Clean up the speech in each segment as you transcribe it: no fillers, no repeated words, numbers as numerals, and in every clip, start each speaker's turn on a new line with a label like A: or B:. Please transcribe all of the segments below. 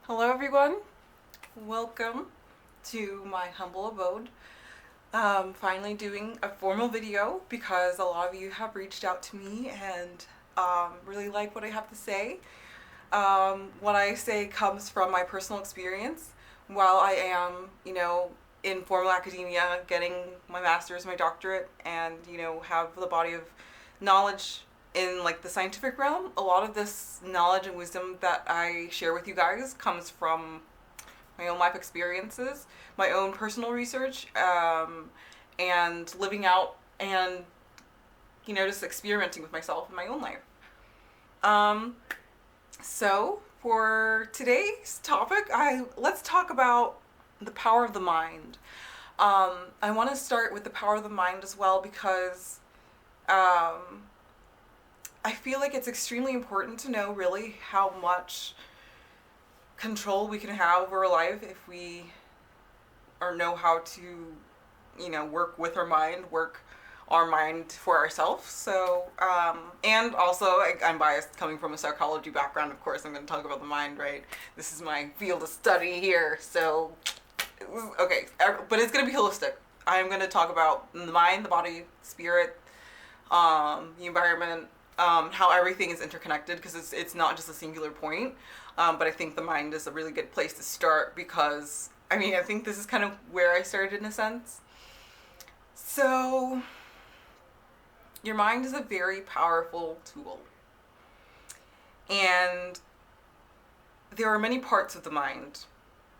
A: Hello everyone, welcome to my humble abode. Finally doing a formal video because a lot of you have reached out to me and really like what I have to say. What I say comes from my personal experience while I am, in formal academia, getting my master's, my doctorate, and, have the body of knowledge in like the scientific realm. A lot of this knowledge and wisdom that I share with you guys comes from my own life experiences, my own personal research, and living out and just experimenting with myself in my own life. So for today's topic, let's talk about the power of the mind. I want to start with the power of the mind as well because I feel like it's extremely important to know really how much control we can have over our life if we or know how to, work with our mind, work our mind for ourselves. So, and also, I'm biased coming from a psychology background. Of course, I'm going to talk about the mind, right? This is my field of study here. So, okay, but it's going to be holistic. I'm going to talk about the mind, the body, spirit, the environment, how everything is interconnected because it's not just a singular point. But I think the mind is a really good place to start because, I think this is kind of where I started in a sense. So, your mind is a very powerful tool. And there are many parts of the mind.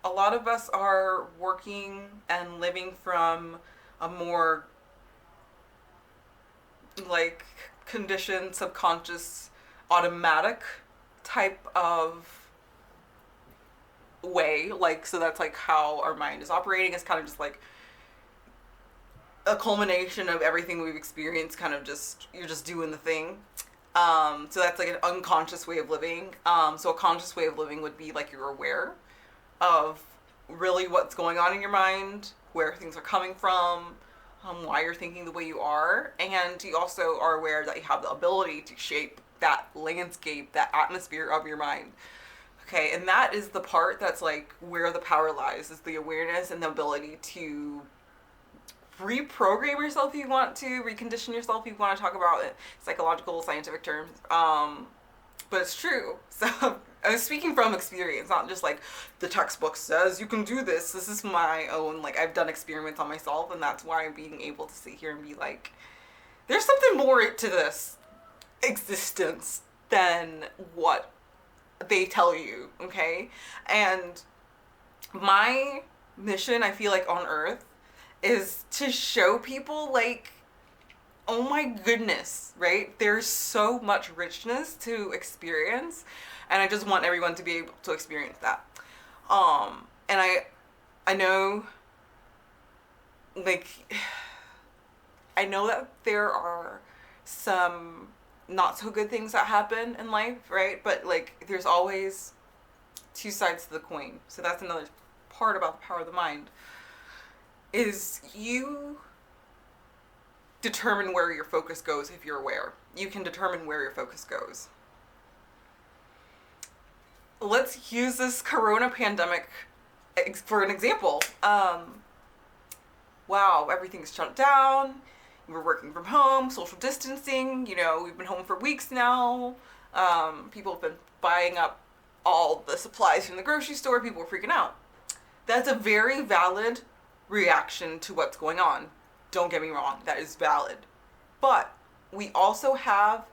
A: A lot of us are working and living from a more like conditioned, subconscious, automatic type of way. Like, so that's like how our mind is operating. It's kind of just like a culmination of everything we've experienced, kind of just, you're just doing the thing. So that's like an unconscious way of living. So a conscious way of living would be like you're aware of really what's going on in your mind, where things are coming from, why you're thinking the way you are, and you also are aware that you have the ability to shape that landscape, that atmosphere of your mind. Okay, and that is the part that's like where the power lies, is the awareness and the ability to reprogram yourself if you want to, recondition yourself if you want to talk about it, psychological, scientific terms. But it's true. So I'm speaking from experience, not just like the textbook says you can do this. This is my own, like I've done experiments on myself, and that's why I'm being able to sit here and be like, there's something more to this existence than what they tell you, okay? And my mission, I feel like on Earth, is to show people like, oh my goodness, right? There's so much richness to experience, and I just want everyone to be able to experience that. And I know, like, I know that there are some not so good things that happen in life, right? But like, there's always two sides to the coin. So that's another part about the power of the mind. Is you determine where your focus goes if you're aware. You can determine where your focus goes. Let's use this corona pandemic for an example. Wow, everything's shut down. We're working from home, social distancing. We've been home for weeks now. People have been buying up all the supplies from the grocery store. People are freaking out. That's a very valid reaction to what's going on. Don't get me wrong, that is valid. But we also have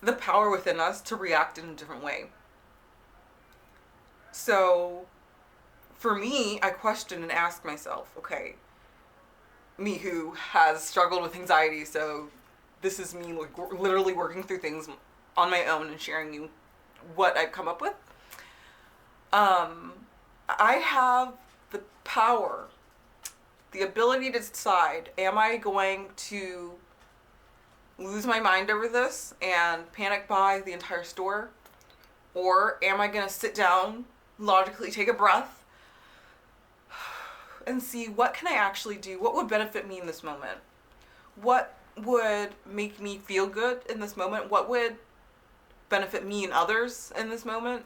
A: the power within us to react in a different way. So for me, I question and ask myself, okay, me who has struggled with anxiety, so this is me like literally working through things on my own and sharing you what I've come up with. I have the power, the ability to decide, am I going to lose my mind over this and panic buy the entire store? Or am I going to sit down, logically take a breath, and see what can I actually do? What would benefit me in this moment? What would make me feel good in this moment? What would benefit me and others in this moment?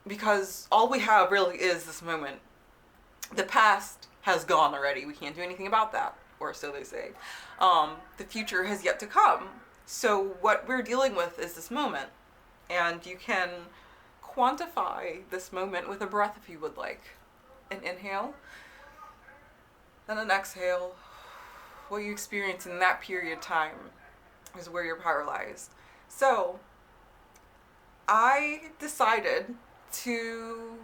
A: Because all we have really is this moment. The past has gone already. We can't do anything about that, or so they say. The future has yet to come. So what we're dealing with is this moment. And you can quantify this moment with a breath if you would like. An inhale, then an exhale. What you experience in that period of time is where your power lies. So I decided to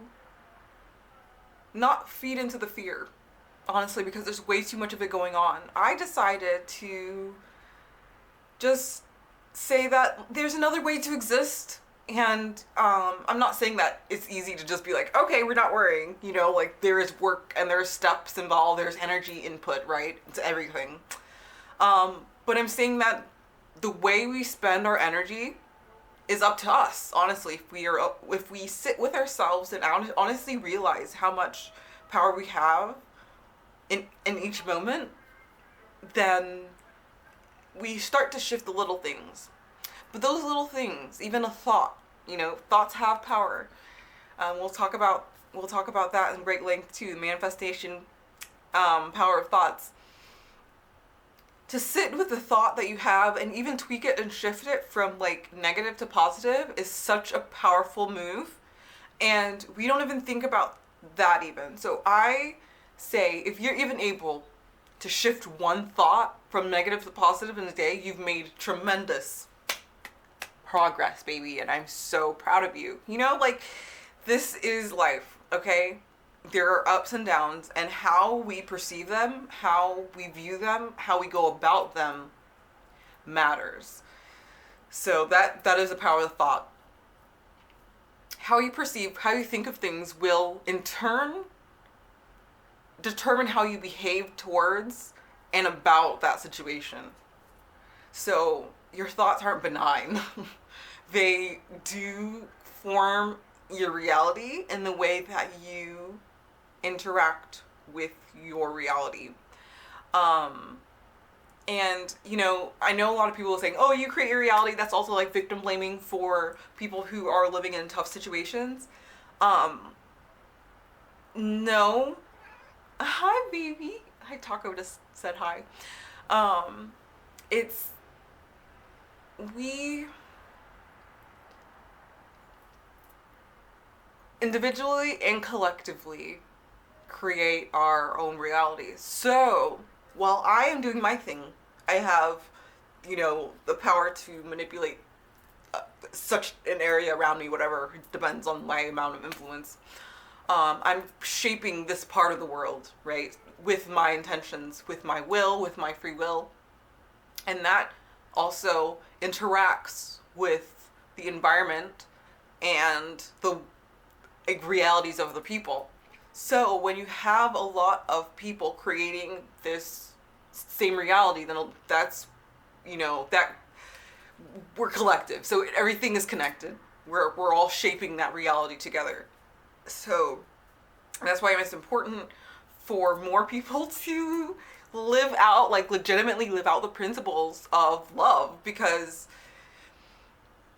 A: not feed into the fear, honestly, because there's way too much of it going on. I decided to just say that there's another way to exist. And I'm not saying that it's easy to just be like, okay, we're not worrying. You know, like there is work and there's steps involved. There's energy input, right? It's everything. But I'm saying that the way we spend our energy is up to us, honestly. If we sit with ourselves and honestly realize how much power we have in each moment, then we start to shift the little things. But those little things, even a thought, thoughts have power. We'll talk about that in great length too. Manifestation, power of thoughts. To sit with the thought that you have and even tweak it and shift it from like negative to positive is such a powerful move. And we don't even think about that even. So I say, if you're even able to shift one thought from negative to positive in a day, you've made tremendous progress, baby. And I'm so proud of you. This is life, okay? There are ups and downs, and how we perceive them, how we view them, how we go about them matters. So that is the power of thought. How you perceive, how you think of things will in turn determine how you behave towards and about that situation. So your thoughts aren't benign. They do form your reality in the way that you interact with your reality. And I know a lot of people are saying, oh, you create your reality. That's also like victim blaming for people who are living in tough situations. No. Hi, baby. Hi, Taco just said hi. We individually and collectively create our own realities. So while I am doing my thing, I have, the power to manipulate such an area around me, whatever, it depends on my amount of influence. I'm shaping this part of the world, right? With my intentions, with my will, with my free will. And that also interacts with the environment and the realities of the people. So when you have a lot of people creating this same reality, then that's, that we're collective. So everything is connected. We're all shaping that reality together. So that's why it's important for more people to legitimately live out the principles of love. Because,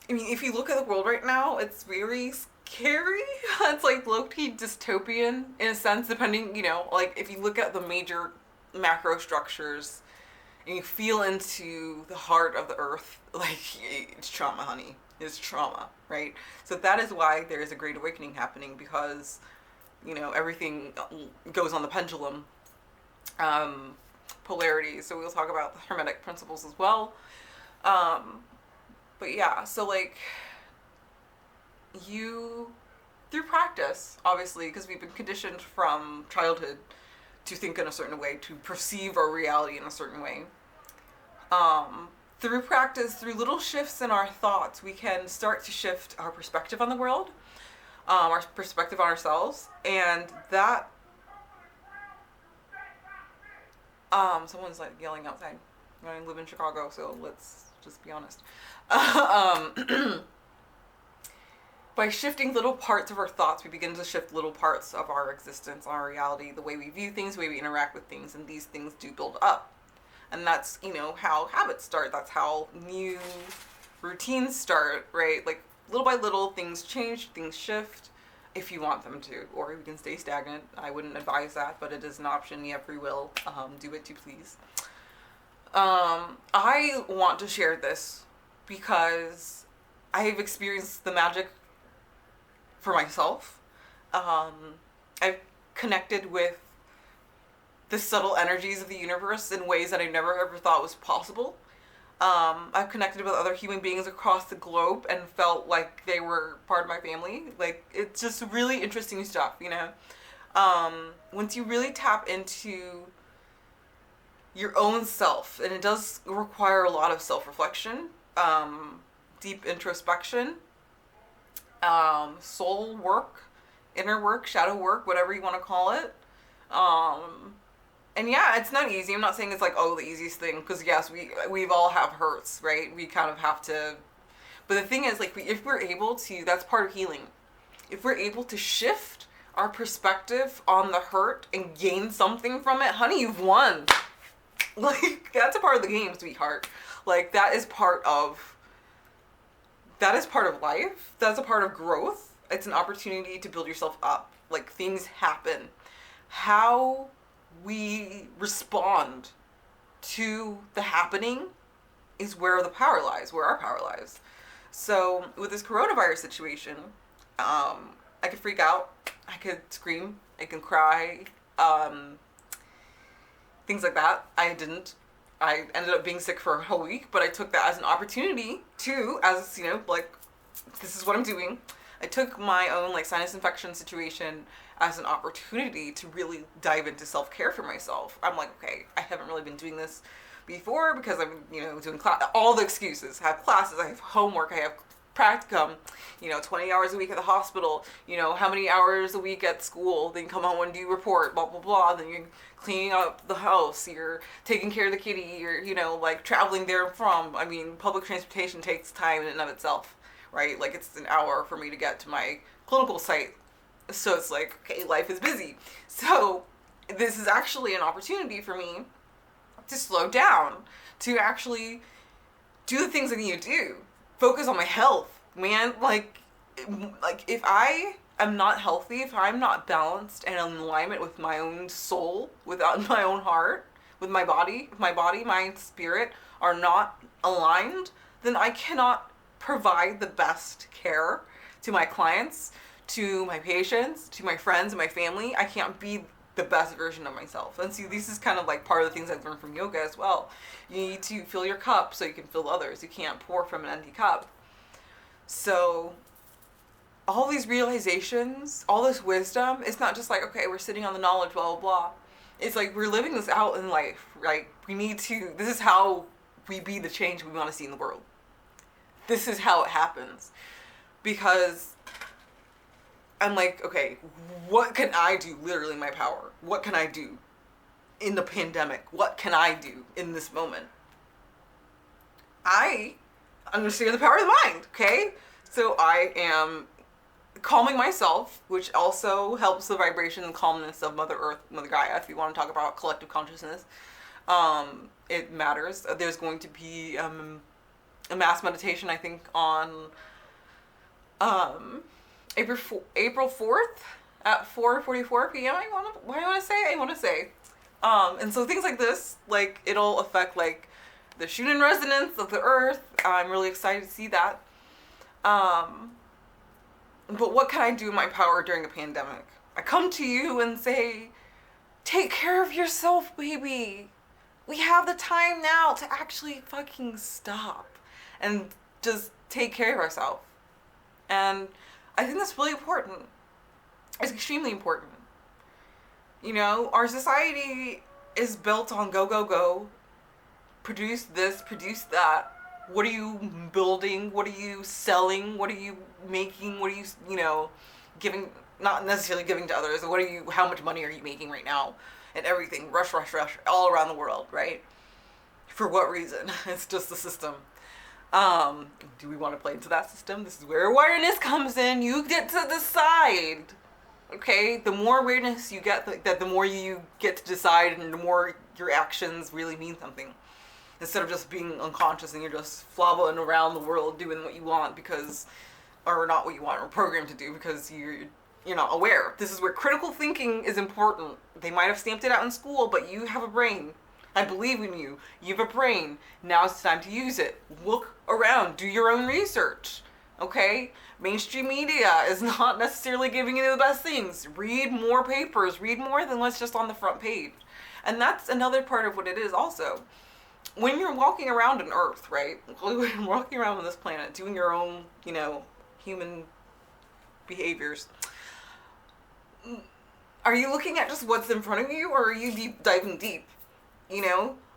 A: if you look at the world right now, it's very scary. It's like low-key dystopian in a sense, depending, if you look at the major macro structures and you feel into the heart of the earth, it's trauma, honey. It's trauma, right? So that is why there is a great awakening happening, because, everything goes on the pendulum, polarity. So we'll talk about the hermetic principles as well. But yeah, so you, through practice, obviously, because we've been conditioned from childhood to think in a certain way, to perceive our reality in a certain way. Through practice, through little shifts in our thoughts, we can start to shift our perspective on the world, our perspective on ourselves, and that, someone's yelling outside. I live in Chicago, so let's just be honest. By shifting little parts of our thoughts, we begin to shift little parts of our existence, our reality, the way we view things, the way we interact with things, and these things do build up. And that's, how habits start. That's how new routines start, right? little by little, things change, things shift, if you want them to, or you can stay stagnant. I wouldn't advise that, but it is an option. You have free will. Do it to please. I want to share this because I've experienced the magic for myself. I've connected with the subtle energies of the universe in ways that I never ever thought was possible. I've connected with other human beings across the globe and felt like they were part of my family. Like, it's just really interesting stuff, you know? Once you really tap into your own self, and it does require a lot of self-reflection, deep introspection, soul work, inner work, shadow work, whatever you want to call it. And yeah, it's not easy. I'm not saying it's like, oh, the easiest thing, because yes, we've all have hurts, right? We kind of have to, but the thing is, like, if we're able to, that's part of healing. If we're able to shift our perspective on the hurt and gain something from it, honey, you've won. Like, that's a part of the game, sweetheart. Like, that is part of life. That's a part of growth. It's an opportunity to build yourself up. Like, things happen. How we respond to the happening is where the power lies, where our power lies. So with this coronavirus situation, I could freak out, I could scream, I can cry, things like that. I didn't. I ended up being sick for a whole week, but I took that as an opportunity to, as, you know, like, this is what I'm doing. I took my own, like, sinus infection situation as an opportunity to really dive into self-care for myself. I'm like, okay, I haven't really been doing this before because I'm, you know, doing all the excuses. I have classes, I have homework, I have practicum, you know, 20 hours a week at the hospital, you know, how many hours a week at school, then come home and do report, blah, blah, blah, then you're cleaning up the house, you're taking care of the kitty, you're, you know, like, traveling there and from. I mean, public transportation takes time in and of itself, right? Like, it's an hour for me to get to my clinical site. So it's like, okay, life is busy. So this is actually an opportunity for me to slow down, to actually do the things I need to do. Focus on my health, man. Like if I am not healthy, if I'm not balanced and in alignment with my own soul, without my own heart, with my body, if my body, mind, spirit are not aligned, then I cannot provide the best care to my clients, to my patients, to my friends and my family. I can't be the best version of myself. And see, this is kind of like part of the things I've learned from yoga as well. You need to fill your cup so you can fill others. You can't pour from an empty cup. So all these realizations, all this wisdom, it's not just like, okay, we're sitting on the knowledge, blah, blah, blah. It's like we're living this out in life, right? This is how we be the change we want to see in the world. This is how it happens. Because I'm like, okay, what can I do? Literally my power. What can I do in the pandemic? What can I do in this moment? I understand the power of the mind, okay? So I am calming myself, which also helps the vibration and calmness of Mother Earth, Mother Gaia, if you want to talk about collective consciousness. It matters. There's going to be a mass meditation, I think, on April 4th at 4:44 p.m. I want to say. And so things like this, like, it'll affect, like, the Shunan resonance of the earth. I'm really excited to see that. But what can I do in my power during a pandemic? I come to you and say, take care of yourself, baby. We have the time now to actually fucking stop and just take care of ourselves. And I think that's really important. It's extremely important. You know, our society is built on go, go, go. Produce this, produce that. What are you building? What are you selling? What are you making? What are you, you know, giving, not necessarily giving to others. How much money are you making right now? And everything. Rush, rush, rush. All around the world, right? For what reason? It's just the system. Do we want to play into that system? This is where awareness comes in. You get to decide. Okay? The more awareness you get, the more you get to decide, and the more your actions really mean something. Instead of just being unconscious and you're just flobbing around the world doing what you want because or not what you want or programmed to do because you're not aware. This is where critical thinking is important. They might have stamped it out in school, but you have a brain. I believe in you. You have a brain. Now it's time to use it. Look around. Do your own research. Okay? Mainstream media is not necessarily giving you the best things. Read more papers. Read more than what's just on the front page. And that's another part of what it is also. When you're walking around on Earth, right? When you're walking around on this planet, doing your own, human behaviors, are you looking at just what's in front of you, or are you diving deep?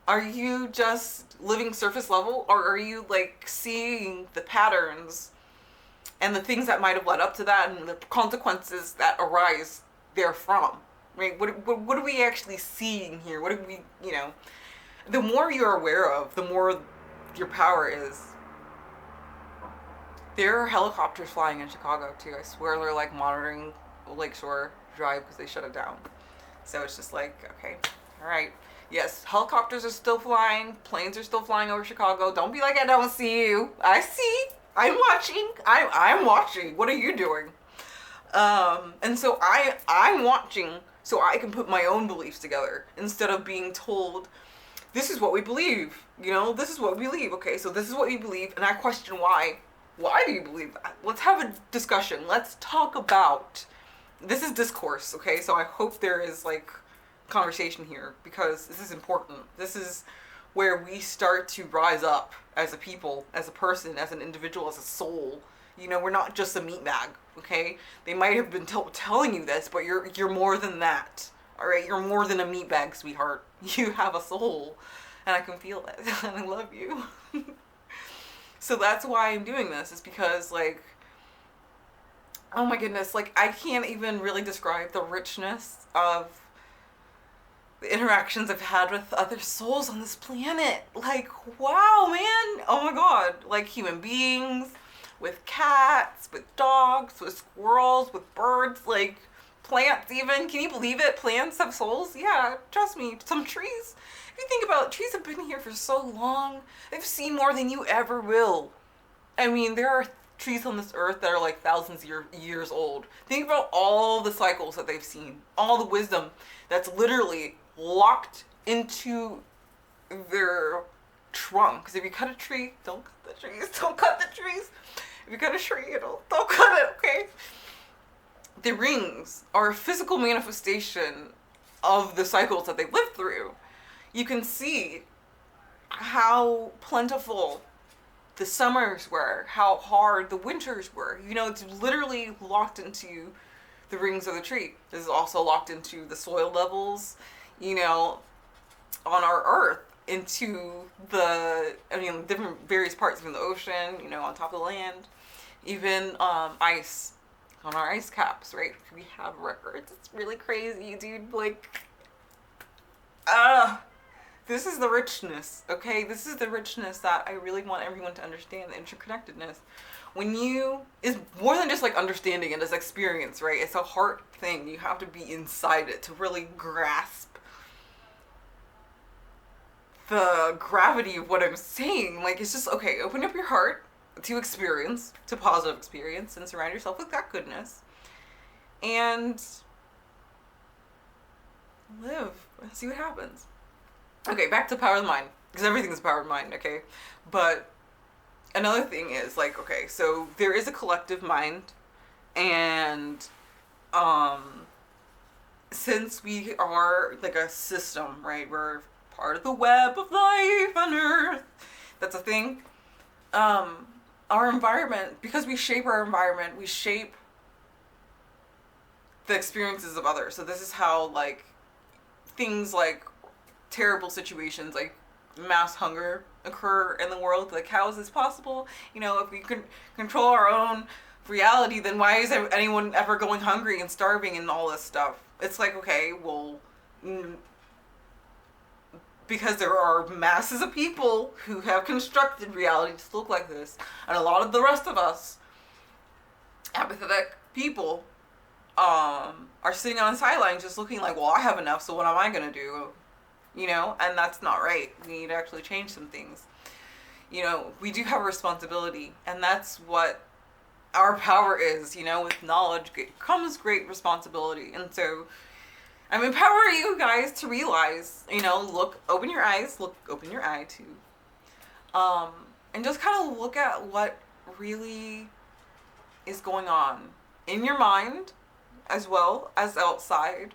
A: Are you just living surface level, or are you seeing the patterns and the things that might have led up to that and the consequences that arise therefrom? Right? What are we actually seeing here? What are we, the more you're aware of, the more your power is. There are helicopters flying in Chicago too. I swear they're monitoring Lakeshore Drive because they shut it down. So it's just okay, all right. Yes, helicopters are still flying. Planes are still flying over Chicago. Don't be like I don't see you. I see. I'm watching. I'm watching. What are you doing? And so I'm watching so I can put my own beliefs together instead of being told, this is what we believe. This is what we believe. Okay, so this is what we believe, and I question why. Why do you believe that? Let's have a discussion. Let's talk about. This is discourse, okay? So I hope there is conversation here because this is important. This is where we start to rise up as a people, as a person, as an individual, as a soul. We're not just a meat bag, okay? They might have been telling you this, but you're more than that. All right, you're more than a meat bag, sweetheart. You have a soul, and I can feel it, and I love you. So that's why I'm doing this. Is because oh my goodness, I can't even really describe the richness of the interactions I've had with other souls on this planet. Wow, man. Oh my God. Human beings, with cats, with dogs, with squirrels, with birds, plants even. Can you believe it? Plants have souls? Yeah, trust me. Some trees. If you think about it, trees have been here for so long. They've seen more than you ever will. I mean, there are trees on this earth that are thousands of years old. Think about all the cycles that they've seen, all the wisdom that's literally locked into their trunk. Because if you cut a tree, don't cut the trees. Don't cut the trees. If you cut a tree, don't cut it, okay? The rings are a physical manifestation of the cycles that they lived through. You can see how plentiful the summers were, how hard the winters were. It's literally locked into the rings of the tree. This is also locked into the soil levels, on our earth, into different various parts of the ocean, on top of the land, even ice, on our ice caps, right? We have records. It's really crazy, dude. This is the richness, okay? This is the richness that I really want everyone to understand, the interconnectedness. It's more than just understanding it as experience, right? It's a heart thing. You have to be inside it to really grasp the gravity of what I'm saying. It's just, okay, open up your heart to experience, to positive experience, and surround yourself with that goodness. And live and see what happens. Okay, back to power of the mind, because everything is power of the mind, okay? But another thing is, okay, so there is a collective mind, and since we are a system, right, we're part of the web of life on Earth, that's a thing, our environment, because we shape our environment, we shape the experiences of others. So this is how, things terrible situations mass hunger occur in the world. How is this possible? If we can control our own reality, then why is anyone ever going hungry and starving and all this stuff? It's okay, well, because there are masses of people who have constructed reality to look like this, and a lot of the rest of us, apathetic people, are sitting on the sidelines just looking well, I have enough, so what am I gonna do? And that's not right. We need to actually change some things. We do have a responsibility, and that's what our power is, you know, with knowledge comes great responsibility. And so I'm empowering you guys to realize, you know, open your eyes, open your eye too. And just kind of look at what really is going on in your mind as well as outside,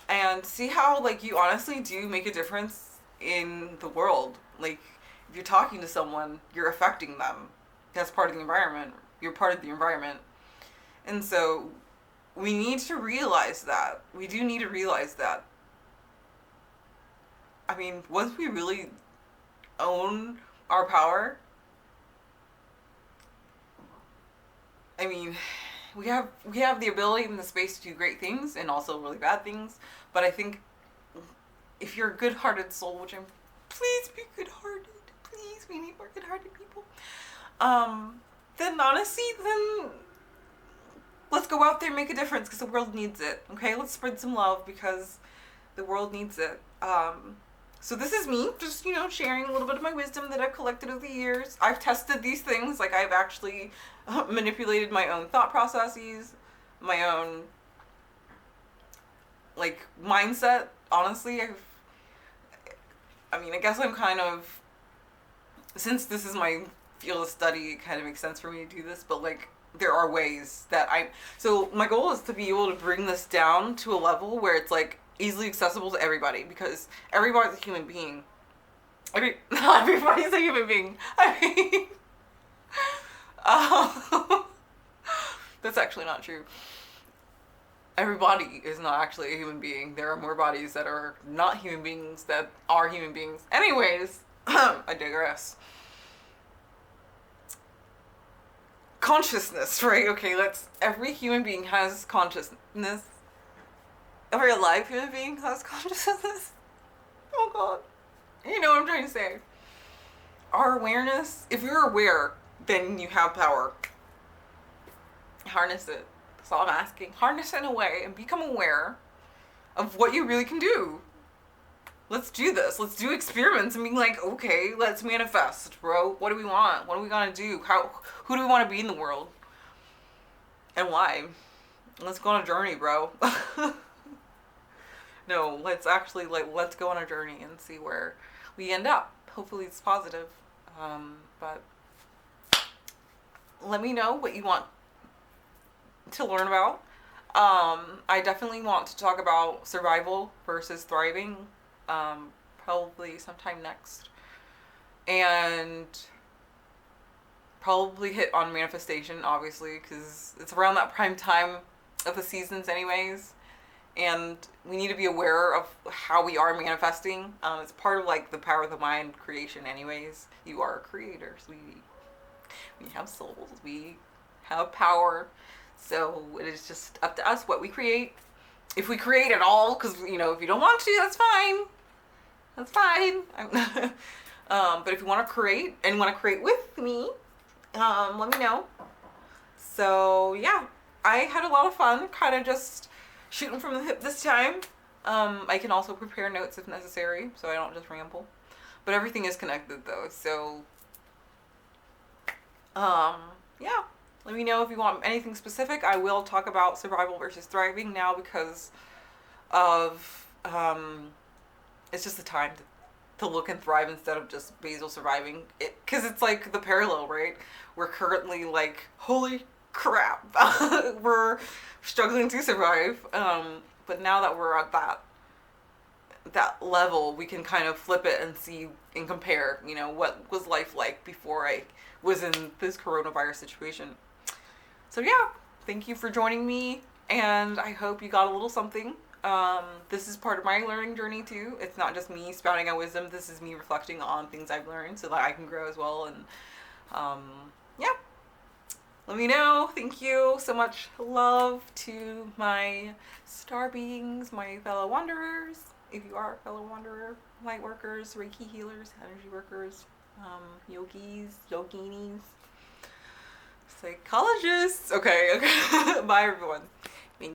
A: and see how, like, you honestly do make a difference in the world. Like, if you're talking to someone, you're affecting them. That's part of the environment. You're part of the environment. And so we need to realize that. We do need to realize that. I mean, once we really own our power, I mean, we have the ability and the space to do great things and also really bad things. But I think if you're a good-hearted soul, which please be good-hearted. Please, we need more good-hearted people. Then honestly, let's go out there and make a difference, because the world needs it. Okay, let's spread some love because the world needs it. So this is me, just, you know, sharing a little bit of my wisdom that I've collected over the years. I've tested these things. Like, I've actually manipulated my own thought processes, my own, like, mindset. Honestly, I guess I'm kind of, since this is my field of study, it kind of makes sense for me to do this, but, like, there are ways that so my goal is to be able to bring this down to a level where it's, like, easily accessible to everybody, because everybody's a human being. Not everybody's a human being. I mean, that's actually not true. Everybody is not actually a human being. There are more bodies that are not human beings that are human beings. Anyways, I digress. Consciousness, right? Okay, every human being has consciousness. Every alive human being has consciousness. Oh God. You know what I'm trying to say. Our awareness, if you're aware, then you have power. Harness it. That's all I'm asking. Harness it in a way and become aware of what you really can do. Let's do this. Let's do experiments and be like, okay, let's manifest, bro. What do we want? What are we gonna do? Who do we want to be in the world? And why? Let's go on a journey, bro. No, let's go on a journey and see where we end up. Hopefully it's positive. But let me know what you want to learn about. I definitely want to talk about survival versus thriving, probably sometime next. And probably hit on manifestation, obviously, because it's around that prime time of the seasons anyways. And we need to be aware of how we are manifesting. It's part of, like, the power of the mind creation anyways. You are creators. We have souls. We have power. So it is just up to us what we create. If we create at all, because, you know, if you don't want to, that's fine. That's fine. But if you want to create and want to create with me, let me know. So yeah, I had a lot of fun kind of just shooting from the hip this time. I can also prepare notes if necessary, so I don't just ramble. But everything is connected though, so yeah. Let me know if you want anything specific. I will talk about survival versus thriving now because of it's just the time to look and thrive instead of just basal surviving. Because it's like the parallel, right? We're currently like, holy crap, we're struggling to survive. But now that we're at that level, we can kind of flip it and see and compare, you know, what was life like before I was in this coronavirus situation. So yeah, thank you for joining me, and I hope you got a little something. This is part of my learning journey too. It's not just me spouting out wisdom. This is me reflecting on things I've learned so that I can grow as well. And yeah, let me know. Thank you so much. Love to my star beings, my fellow wanderers. If you are a fellow wanderer, light workers, Reiki healers, energy workers, yogis, yoginis, psychologists. Okay. Bye everyone.